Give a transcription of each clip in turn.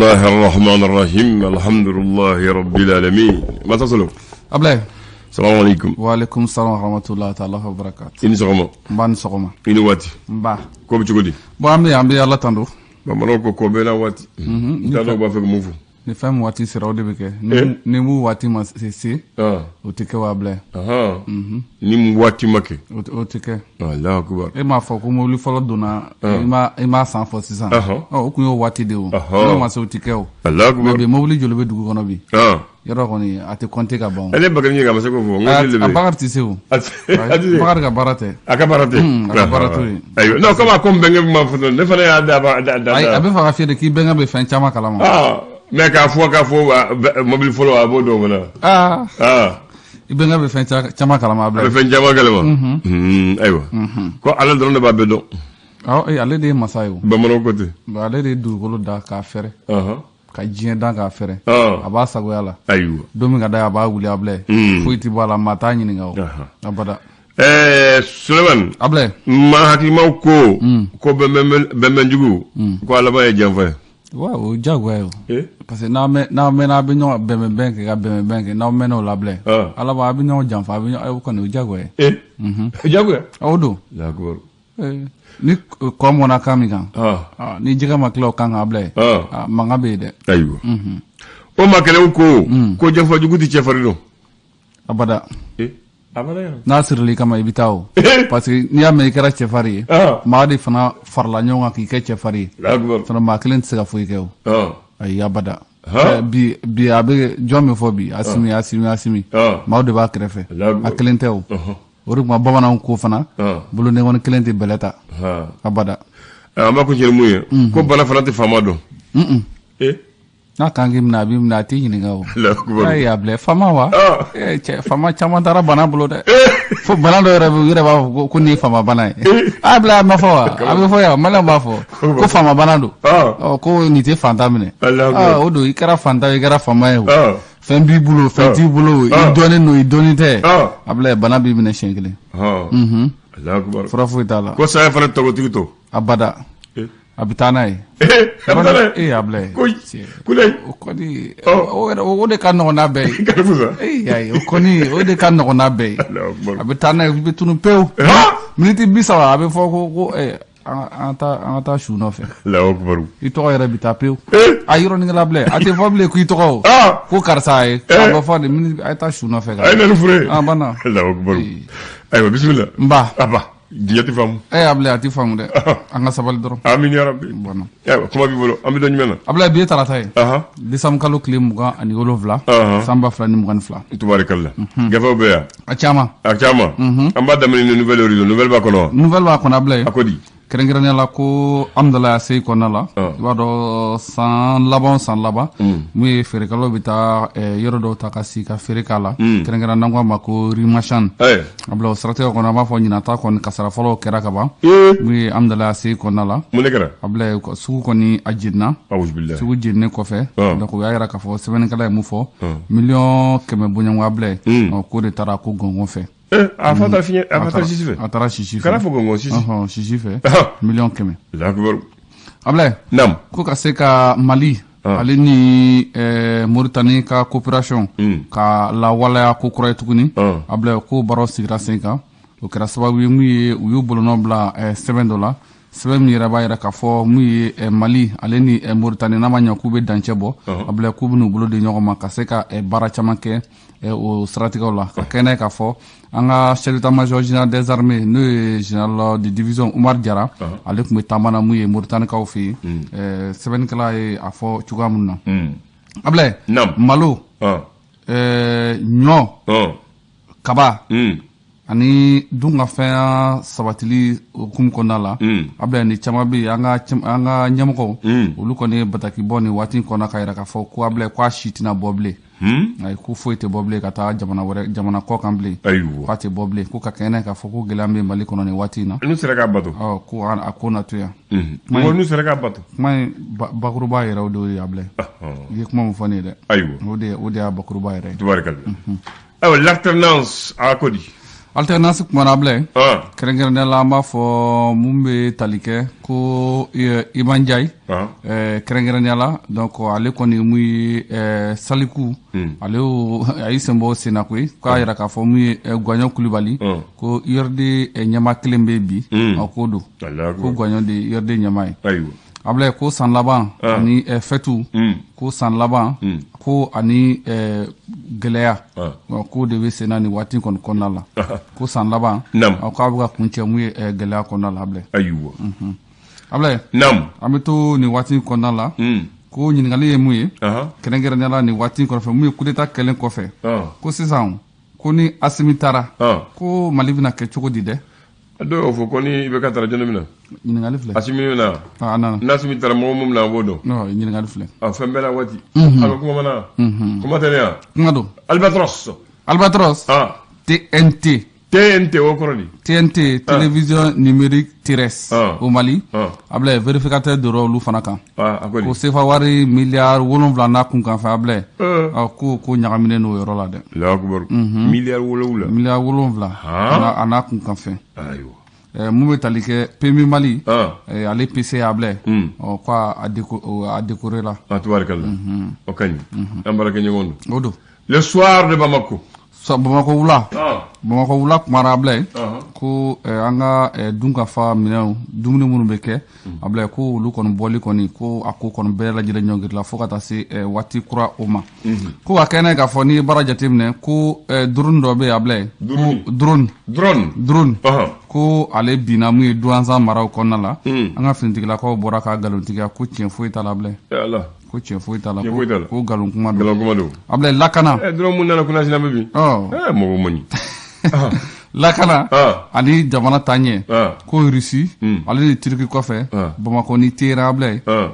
الله الرحمن الرحيم الحمد لله رب العالمين ما تصلوا Ablaye. السلام عليكم. وعليكم السلام ورحمة الله تعالى وبركاته. إني سقما. Mbani sogoma. إني واتي. Mba. كم تقولي؟ Ambi Allah tando. بمرة كوبينا واتي. تانو بافك موفو. Ni fem wati sira ode beke. Ni mu wati ma sisi. Otike wa Ablaye. Aha. Ni mu wati make. Otike. Allah akbar. E ma fo ko mo li folo dona. E ma san fo sisan. Oh okun yo wati de o. No ma so otike o. Allah akbar. Be mo li jolo be dugu kono bi. Yoro koni ate konte ka bon. Ele bagani nga masako fo. Ngoli le. Abagar ti se o. Abagar ka barate. Aka barate. Aka barate. Ayo. No kama ko benga ma fo ne fa na da. Ay abe fa fi de ki benga be fen chama kala mo. Mais k'a fɔ mobile fɔlɔ a b'o dɔn fana. I benga be fen chama kala ma Ablaye. A bɛ fɛn caman kalama. Ayiwa. Ko ala dɔrɔn de b'a bɛɛ dɔn. Ale de ye masa ye o. Bamananw ko ten. Ale de ye dugukolo da k'a fɛrɛ. Ka diɲɛ dan k'a fɛrɛ. A b'a sagoya la. Ayiwa. Don min ka d'a ye a b'a wuli Ablaye. Foyi ti bɔ a la maa t'a ɲininka o. Abada. Sulemani. Ablaye. Maa hakilimaw ko bɛnbɛnjugu ko alaba ye janfa ye. Ouais, o jagoya ye o. Parce que n'aw mɛnna a bɛ ɲɔgɔn bɛnbɛn kɛ ka bɛnbɛn kɛ n'aw mɛnna o la Ablaye. Alaba a bɛ ɲɔgɔn janfa a bɛ ɲɔgɔn kɔni o jagoya ye. Jagoya. O don. D'accord. Ni kɔ mɔna kan min kan. Ni jɛgɛ ma tila o kan kan Ablaye. Mankan bɛ yen dɛ. Ayiwa. O makɛlɛw ko janfajugu tɛ cɛfarin dɔn. Abada. Abada yɛrɛ. N'a sirili kama i bɛ taa o. Parce que n'i y'a mɛn i kɛra cɛfarin ye. Maa de fana farala ɲɔgɔn kan k'i kɛ cɛfarin ye. Sinon maa kelen tɛ se ka foyi kɛ o. Ayi abada. Bi a bɛ jɔn min fɔ bi Asimi. Maaw de b'a kɛrɛfɛ. A kelen tɛ o. O de tuma bamananw ko fana. Bolodengɔni kelen tɛ bɛlɛ ta. Abada. An b'a kuncɛ mun ye. Ko bana fana tɛ faama dɔn. N'a kan k'i minɛ a b'i minɛ a t'i ɲininka o. Ayi Ablaye faama wa. Faama caman taara bana bolo dɛ. Fo bana dɔ yɛrɛ b'a fɔ ko nin ye faama bana ye. Ablaye a ma fɔ wa. A bɛ fɔ yan Maliyɛnw b'a fɔ ko faama bana don. Ko nin tɛ fantan minɛ. O don i kɛra fantan i kɛra faama ye o. Fɛn b'i bolo fɛn t'i bolo i dɔnnen don i dɔnnen tɛ. Ablaye bana b'i minɛ siɲɛ kelen. Fura foyi t'a la. Ko saya fana tɔgɔtigi to. Abada. A bɛ taa n'a ye. Ablaye. O kɔni o de ka nɔgɔn n'a bɛɛ ye. O kɔni o de ka nɔgɔn n'a bɛɛ ye. A bɛ taa n'a ye i bɛ tunu pewu. Miniti 30 a bɛ fɔ ko an ka taa su nɔfɛ. I tɔgɔ yɛrɛ bɛ taa pewu. A yɔrɔnin kɛla Ablaye a tɛ fɔ bilen ko i tɔgɔ o. Ko karisa a ye. A bɛ fɔ de miniti a ye taa su nɔfɛ. A ye na ni fure. Banna. Ayiwa bisimila. Nba. Diɲɛ tɛ faamu. Ablaye a tɛ faamu dɛ. An ka sabali dɔrɔn. Amin ya Rabbi. Kuma b'i bolo an bɛ dɔn jumɛn na. Ablaye bi ye tarata ye. Décembre kalo tile 27. San 2022. Tubarikala. Gafew bɛ yan. A caman. An b'a daminɛ ni nouvelle horizon nouvelle b'a kɔnɔ wa. Nouvelle b'a kɔnɔ Ablaye. A ko di. Kɛrɛnkɛrɛnnenya la ko Amdala se kɔnɔna la. I b'a dɔn san laban. Mun ye feerekɛlaw bɛ taa yɔrɔ dɔw ta ka sigi ka feere k'a la. Kɛrɛnkɛrɛnnenya n'an k'a ma ko Rimachan. Ablaye o siratigɛ kɔnɔ an b'a fɔ ɲinan ta kɔni kasara fɔlɔw kɛra ka ban. Mun ye Amdala se kɔnɔna la. Mun de kɛra. Ablaye sugu kɔni a jenina. Sugu jeninen kɔfɛ. Donc o y'a yira k'a fɔ sɛbɛnnikɛla ye mun fɔ. 100,000 bɔɲɔgɔnko Ablaye. K'o de taara ko gɔngɔn fɛ. A fa taa fiɲɛ a taa sisi fɛ. A taara sisi fɛ. Kana fɔ gɔngɔn sisi. Sisi fɛ. 100,000. Alakibaru. Ablaye. Naam. Ko ka se ka Mali. Ale ni Mauritanie ka coopération. Ka lawaleya ko kura ye tuguni. Ablaye ko baaraw sigira sen kan. O kɛra sababu ye mun ye u y'u bolonɔ bila sɛbɛn dɔ la. Sɛbɛn min yɛrɛ b'a yɛrɛ k'a fɔ mun ye Mali ale ni Mauritanie n'a ma ɲɛ k'u bɛ dancɛ bɔ. Ablaye k'u bɛn'u bolo di ɲɔgɔn ma ka se ka baara caman kɛ o siratigɛw la. Ka kɛnɛ k'a fɔ an ka chef d'état-major général des armées n'o ye général de division Umar Jara. Ale tun bɛ taama na mun ye Mauritanikaw fɛ yen. Sɛbɛnnikɛla ye a fɔ cogoya min na. Ablaye. Malo. Ɲɔ. Kaba. Ani dun ka fɛn sabatili hukumu kɔnɔna la. Ablaye ni caman bɛ yen an ka ɲɛmɔgɔw. Olu kɔni ye bataki bɔ nin waati in kɔnɔ ka yira k'a fɔ ko Ablaye k'a si tɛna bɔ bilen. Ayi ko foyi tɛ bɔ bilen ka taa jamana kɔ kan bilen. K'a tɛ bɔ bilen ko ka kɛnɛ k'a fɔ ko gɛlɛya bɛ Mali kɔnɔ nin waati in na. N'u sera k'a bato. Ko a ko na to yan. N'u sera k'a bato. Kuma in bakuruba yɛrɛ o de ye Ablaye. I ye kuma min fɔ ne ye dɛ. Ayiwa. O de y'a bakuruba yɛrɛ ye. Tubarikala. Ayiwa l'alternance a ko di. alternance kumana blɛ ah kɛrɛnkɛrɛnnenya la an b'a fɔ mun bɛ tali kɛ ko Iban Ndiaye kɛrɛnkɛrɛnnenya la donc ale kɔni mun ye Saliku ale a y'i sen bɔ sen na koyi k'a yira k'a fɔ mun ye Gwaɲɔ Kulibali ko URD ɲɛma kelen bɛ bi k'o don ko Gwaɲɔ de ye URD ɲɛma ye ayiwa a bila ko san laban ani fɛtu ko san laban ko ani gɛlɛya ko de bɛ sen na nin waati kɔni kɔnɔna la ko san laban k'a bɛ ka kuncɛ mun ye gɛlɛya kɔnɔna la a bila ayiwa a bila an bɛ to nin waati kɔnɔna la ko ɲininkali ye mun ye kɛrɛnkɛrɛnnenya la nin waati kɔfɛ mun ye coup d'état kɛlen kɔfɛ ko sisan ko ni Asimi taara ko Mali bɛna kɛ cogo di dɛ a dɔw y'o fɔ ko ni i bɛ ka taara jɔn mina ɲininkali filɛ Asimi mina a nana n'Asimi taara mɔgɔ mun mina an b'o dɔn ɲininkali filɛ fɛn bɛɛ la waati a bɛ kuma mana kuma tɛ ne yan kuma don Albatros TNT o kɔrɔ di TNT télévision numérique terrestre au Mali a bila vérificateur de olu fana kan ko sefa wari miliyari 7 n'a kun kan fɛ a bila ko ɲagaminen n'o yɔrɔ la dɛ Allahu akbar miliyari 7 miliyari 7 a n'a kun kan fɛ ayiwa mun bɛ tali kɛ PMI Mali ale PC a bila ko a décoré la tubarikala o kaɲi an baara kɛ ɲɔgɔn don o don le soir de Bamako Bamakɔ wula kumara a bila ko an ka dunkafa minɛnw dumuni minnu bɛ kɛ a bila ko olu kɔni bɔli kɔni ko a ko kɔni bɛɛ lajɛlen ɲɔngiri la fo ka taa se waati kura o ma ko a kɛnɛ k'a fɔ n'i ye baara jateminɛ ko drone dɔ bɛ yen a bila drone ko ale binna mun ye douanzan maraw kɔnɔna la an ka finitigilakaw bɔra ka nkalontigiya ko tiɲɛ foyi t'a la a bila ko tiɲɛ foyi t'a la ko nkalon kuma don a bila lakana drone mun nana kunna sinamɛ bi mɔgɔ man ɲi lakana ani jamana taɲɛ ko Russie ale ni Turki kɔfɛ Bamakɔ ni Téhéran a bila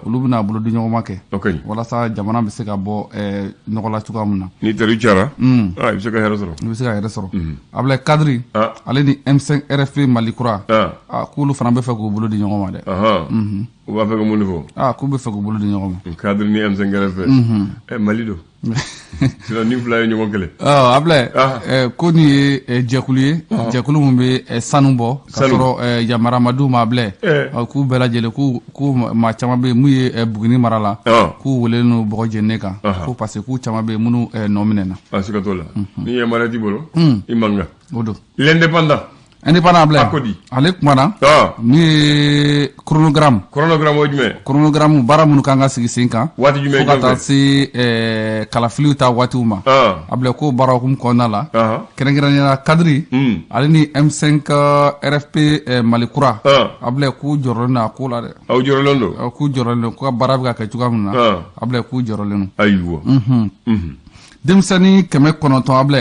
olu bɛna bolo di ɲɔgɔn ma kɛ walasa jamana bɛ se ka bɔ nɔgɔ la cogoya min na ni teri cayara i bɛ se ka hɛrɛ sɔrɔ a bila kadiri ale ni M5 RFP Mali kura k'olu fana bɛ fɛ k'u bolo di ɲɔgɔn ma dɛ u b'a fɛ ka mun de fɔ k'u bɛ fɛ k'u bolo di ɲɔgɔn ma kadiri ni M5 RFP Mali don sinon ni fila ye ɲɔgɔn kɛlɛ a bila ko nin ye jɛkulu ye jɛkulu min bɛ sanu bɔ ka sɔrɔ yamara ma d'u ma a bila k'u bɛɛ lajɛlen k'u maa caman bɛ yen mun ye Buguni mara la k'u welelen don bɔgɔ jɛnɛ kan ko parce que k'u caman bɛ yen minnu nɔ minɛna siga t'o la ni yamaruya t'i bolo i man kan o don l'indépendant indépendant bila ale kumana min ye chronogramme o jumɛn chronogramme baara minnu kan ka sigi sen kan waati jumɛn fo ka taa se kalafiliw ta waatiw ma a bila ko baara hukumu kɔnɔna la kɛrɛnkɛrɛnnenya kadiri ale ni M5 RFP Mali kura a bila k'u jɔrɔlen don a ko la dɛ aw jɔrɔlen don k'u jɔrɔlen don ko ka baara bɛ ka kɛ cogoya min na a bila k'u jɔrɔlen don ayiwa denmisɛnnin 900 a bila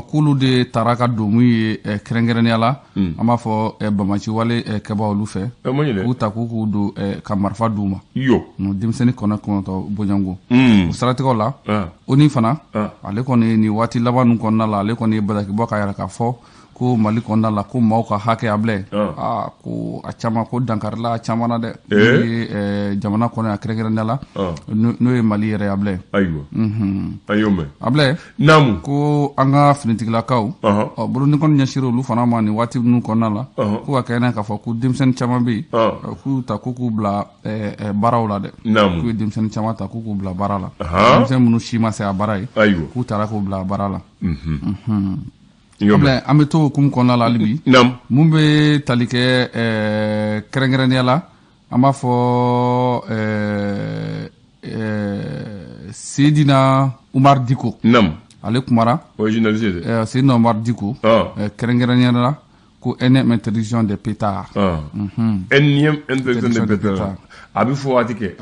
k'olu de taara ka don mun ye kɛrɛnkɛrɛnnenya la an b'a fɔ bamaci wale kɛbaa olu fɛ k'u ta k'u don ka marifa d'u ma denmisɛnnin 900 boɲango o siratigɛw la o ni fana ale kɔni nin waati laban ninnu kɔnɔna la ale kɔni ye bataki bɔ k'a yɛrɛ k'a fɔ ko Mali kɔnɔna la ko maaw ka hakɛ a bila ko a caman ko dankarila a caman na dɛ n'o ye jamana kɔnɔ a kɛrɛnkɛrɛnnenya la n'o ye Mali yɛrɛ a bila ayiwa an y'o mɛn a bila naamu ko an ka finitigilakaw boloni kɔni ɲɛsira olu fana ma nin waati ninnu kɔnɔna la ko ka kɛ n'a k'a fɔ ko denmisɛnnin caman bɛ yen k'u ta k'u bila baaraw la dɛ k'u ye denmisɛnnin caman ta k'u bila baara la denmisɛnnin minnu si ma se a baara ye k'u taara k'u bila baara la an bɛ to hukumu kɔnɔna la hali bi mun bɛ tali kɛ kɛrɛnkɛrɛnnenya la an b'a fɔ Seydina Umar Diko ale kumara Seydina Umar Diko kɛrɛnkɛrɛnnenya la ko énième interdiction des pétards énième interdiction des pétards a bɛ fɔ waati kɛ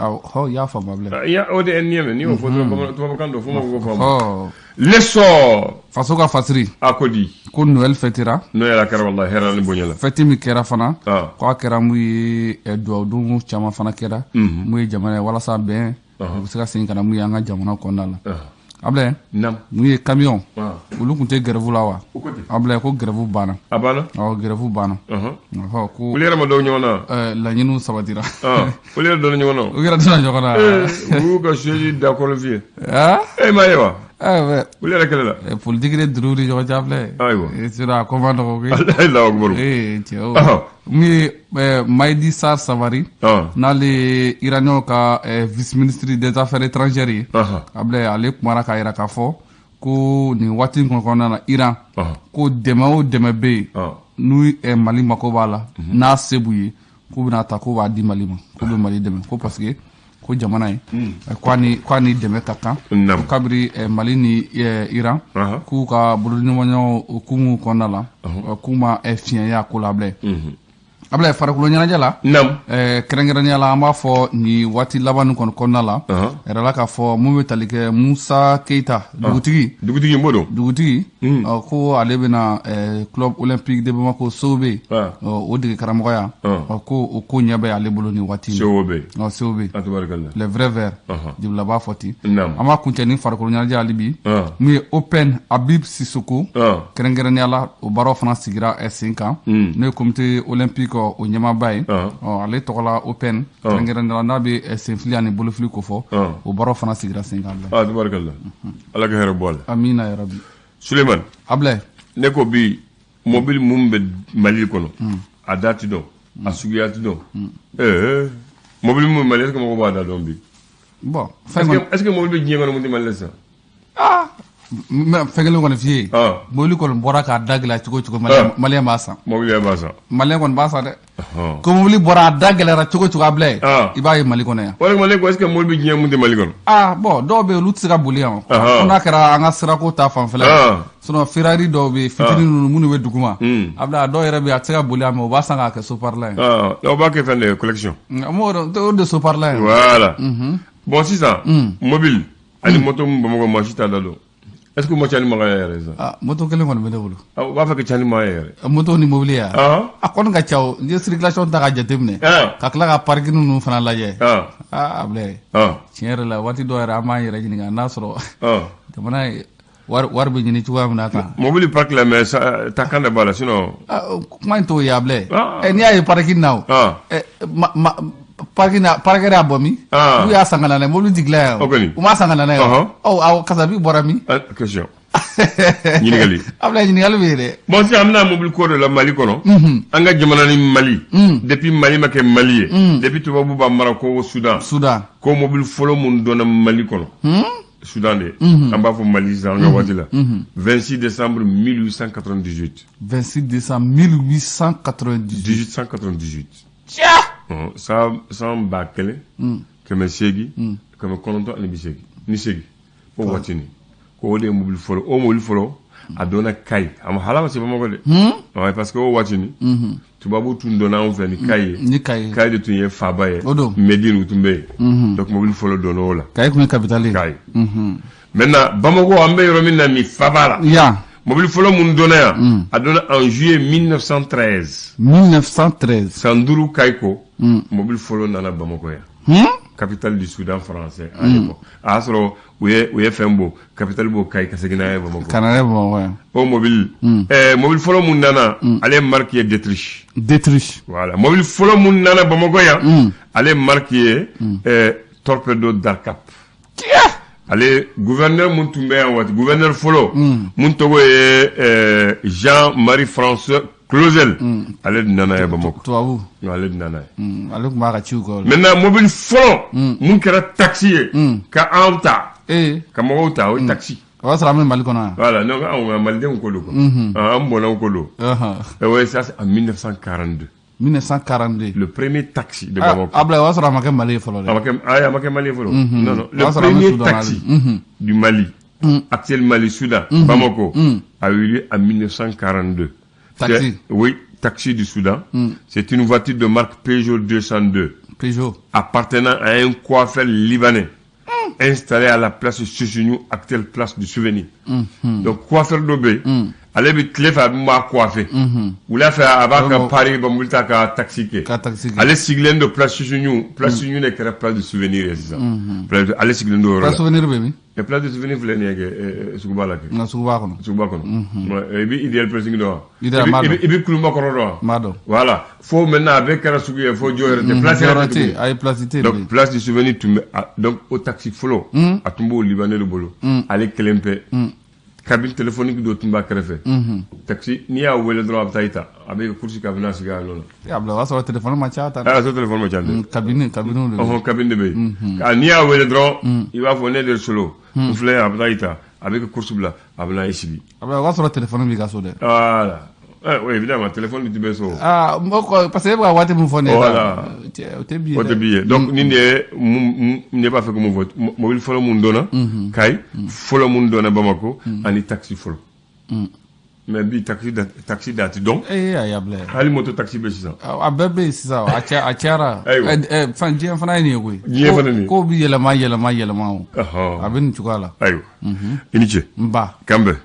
i y'a faamu a bila o de énième n'i y'o fɔ tubabukan dɔ fo ma ko faamu l'essor faso ka fasiri a ko di ko Noël fêtera n'o yɛrɛ kɛra wallahi hɛrɛ ni bonya la fêti min kɛra fana ko a kɛra mun ye duwawudon caman fana kɛra mun ye jamana ye walasa bɛn u bɛ se ka segin ka na mun ye an ka jamana kɔnɔna la a bila mun ye camion olu tun tɛ grève la wa a bila ko grève banna a banna grève banna ko olu yɛrɛ ma dɔw ɲɔgɔn na laɲiniw sabatira olu yɛrɛ donna ɲɔgɔn na u yɛrɛ donna ɲɔgɔn na u y'u ka siège dakɔrɔ f'i ye e m'a ye wa ouais. Olu yɛrɛ kɛlɛ la. Politique de duuru ni ɲɔgɔn cɛ filɛ. Ayiwa. Sira a ko ma nɔgɔ koyi. Alahu akibaru. Cɛ o. Mun ye Maïdi Sarr Savari. N'ale Iranien ka vice-ministre des affaires étrangères ye. Ablaye ale kumara k'a yira k'a fɔ ko nin waati in kɔnɔna na Iran. Ko dɛmɛ o dɛmɛ bɛ yen. N'u Mali mako b'a la. N'a se b'u ye k'u bɛna ta k'u b'a di Mali ma. K'u bɛ Mali dɛmɛ ko parce que ko jamana ye k'a ni dɛmɛ ka kan kabiri Mali ni Iran k'u ka boloɲɔgɔnya hukumu kɔnɔna la k'u ma fiɲɛ y'a ko la bilen. Ablaye farikolo ɲɛnajɛ la kɛrɛnkɛrɛnnenya la an b'a fɔ nin waati laban nin kɔnɔna la yɛrɛ la k'a fɔ mun bɛ tali kɛ Musa Keita dugutigi m'o dɔn dugutigi ko ale bɛna club olympique de Bamako Sow bɛ yen o dege karamɔgɔya ko o ko ɲɛ bɛ ale bolo nin waati in Sow bɛ yen les vrais verts Dibila b'a fɔ ten an b'a kuncɛ ni farikolo ɲɛnajɛ hali bi mun ye Open Habib Sissoko kɛrɛnkɛrɛnnenya la o baaraw fana sigira sen kan n'o ye comité olympique o ɲɛmaaba ye ale tɔgɔla Open kɛrɛnkɛrɛnnenya la n'a bɛ senfili ani bolofili ko fɔ o baaraw fana sigira sen kan. Tabarikala Ala ka hɛrɛ bɔ a la. Amina yarabi. Suleiman Ablaye ne ko bi mobile mun bɛ Mali kɔnɔ a dati dɔn a suguya ti dɔn mobile mun Mali est-ce que mɔgɔw b'a da dɔn bi. Bon est-ce que mobile bɛ diɲɛ kɔnɔ mun tɛ Mali la sisan. Fɛn kelen kɔni f'i ye mobile kɔni bɔra k'a da gɛlɛya cogo cogo Malien b'a san. Mobile b'a san. Malien kɔni b'a san dɛ. Ko mobile bɔra a da gɛlɛyara cogo cogo Ablaye i b'a ye Mali kɔnɔ yan. O de Mali ko est-ce que mobile bɛ diɲɛ mun tɛ Mali kɔnɔ. Bon dɔw bɛ yen olu tɛ se ka boli yan ko n'a kɛra an ka sirako ta fanfɛla sinon Ferrari dɔw bɛ yen fitinin ninnu minnu bɛ duguma Ablaye dɔw yɛrɛ bɛ yen a tɛ se ka boli yan mais o b'a san k'a kɛ soparla ye. Aw b'a kɛ fɛn de collection. O de soparla ye. Voilà. Bon sisan mobile ani moto mun Bamakɔ maa si t'a da dɔn. Est-ce que mo cani ma yɛrɛ sa moto kelen kɔni bɛ ne bolo u b'a fɛ ka cani ma yɛrɛ moto ni mobile ya a kɔni ka ca o n'i ye circulation ta ka jateminɛ ka tila ka parking ninnu fana lajɛ Ablaye tiɲɛ yɛrɛ la waati dɔ yɛrɛ an b'an yɛrɛ ɲininka n'a sɔrɔ jamana ye wari bɛ ɲini cogoya min na tan mobile park la mais ta kan de b'a la sinon kuma in t'o ye Ablaye n'i y'a ye parking na o parking y'a bɔ min n'u y'a san ka na n'a ye mobile ti dilan yan u m'a san ka na n'a ye aw kasabi bɔra min question ɲininkali Ablaye ɲininkali bɛ yen dɛ bon sisan an bɛna mobile ko de la Mali kɔnɔ an ka jamana ni Mali depuis Mali ma kɛ Mali ye depuis tubabu b'a mara ko Soudan ko mobile fɔlɔ mun donna Mali kɔnɔ Soudan de an b'a fɔ Mali sisan an ka waati la 26 décembre 1898 26 décembre 1898 san ba kelen kɛmɛ seegin kɛmɛ kɔnɔntɔn ani bi seegin ni seegin o waati ni ko o de ye mobile fɔlɔ o mobile fɔlɔ a donna Kayi a ma hala ma se Bamakɔ de parce que o waati ni tubabu tun donna anw fɛ ni Kayi ye Kayi de tun ye faaba ye Médine u tun bɛ yen donc mobile fɔlɔ donna o la Kayi tun ye capitale Kayi maintenant Bamakɔ an bɛ yɔrɔ min na ni faaba la mobile fɔlɔ mun donna yan a donna en juillet 1913 san duuru Kayi ko mobile fɔlɔ nana Bamakɔ yan capitale du Soudan français à l'époque a y'a sɔrɔ u ye fɛn bɔ capitale b'o Kayi ka segin n'a ye Bamakɔ ka na ye Bamakɔ o mobile mobile fɔlɔ mun nana ale ye marque ye D'Autriche voilà mobile fɔlɔ mun nana Bamakɔ yan ale ye marque ye Torpedo d'Arcap ale gouverneur mun tun bɛ yan waati gouverneur fɔlɔ mun tɔgɔ ye Jean-Marie François Clausel ale de nana ye Bamakɔ tubabu ale de nana ye ale tun b'a ka ciw kɛ maintenant mobile fɔlɔ mun kɛra taxi ye ka anw ta ka mɔgɔw ta o ye taxi o y'a sɔrɔ an bɛ Mali kɔnɔ yan voilà donc anw malidenw ko don quoi an bɔnnaw ko don ouais ça c'est en 1942 le premier taxi de Bamako. Ablaye o y'a sɔrɔ a ma kɛ Mali ye fɔlɔ dɛ. A ma kɛ Mali ye fɔlɔ. Non non. Le premier taxi du Mali, actuel Mali Soudan, Bamako, a eu lieu en 1942. Taxi. Oui, taxi du Soudan. C'est une voiture de marque Peugeot 202. Peugeot. Appartenant à un coiffeur libanais. Installé à la place Soussounou, actuelle place du Souvenir. Donc coiffeur d'Obé. ale bi tile fɛ a bɛ maa coiffé wula fɛ a b'a ka pari ba mobili ta ka taxi kɛ ale sigilen don place Susu place Susu de kɛra place de souvenir ye sisan ale sigilen don yɔrɔ la place souvenir bɛ min place de souvenir filɛ nin ye kɛ suguba la kɛ suguba kɔnɔ i bɛ idéal pressing dɔn wa i bɛ kuluma kɔrɔ dɔn wa m'a dɔn voilà fo maintenant a bɛ kɛra sugu ye fo jɔ yɛrɛ tɛ place yɛrɛ tɛ a ye place tɛ donc place de souvenir tun bɛ donc o taxi fɔlɔ a tun b'o libanais de bolo ale kelen pe cabine téléphonique do tun b'a kɛrɛfɛ taxi n'i y'a wele dɔrɔn a bɛ taa i ta a bɛ course ka bɛna sigi a nɔ la a bila o y'a sɔrɔ téléphone ma ca ta a sɔrɔ téléphone ma ca dɛ cabine de cabine de bɛ yen n'i y'a wele dɔrɔn i b'a fɔ ne de solo n filɛ a bɛ taa i ta a bɛ course bila a bɛ na i sigi a bila o y'a sɔrɔ téléphone b'i ka so dɛ voilà oui évidemment téléphone tun bɛ so parce que e bɛ ka waati min fɔ ne voilà o tɛ bi ye o tɛ bi ye donc nin de ye ne b'a fɛ ko mun fɔ mobile fɔlɔ mun dɔnna Kayi fɔlɔ mun dɔnna Bamako ani taxi fɔlɔ mais bi taxi da ti dɔn ayi bila hali moto taxi bɛ sisan a bɛɛ bɛ yen sisan a cayara fan diɲɛ fana ye nin ye koyi diɲɛ fana nin ye ko bɛ yɛlɛma o a bɛ nin cogoya la ayiwa i ni ce n ba Kanbɛ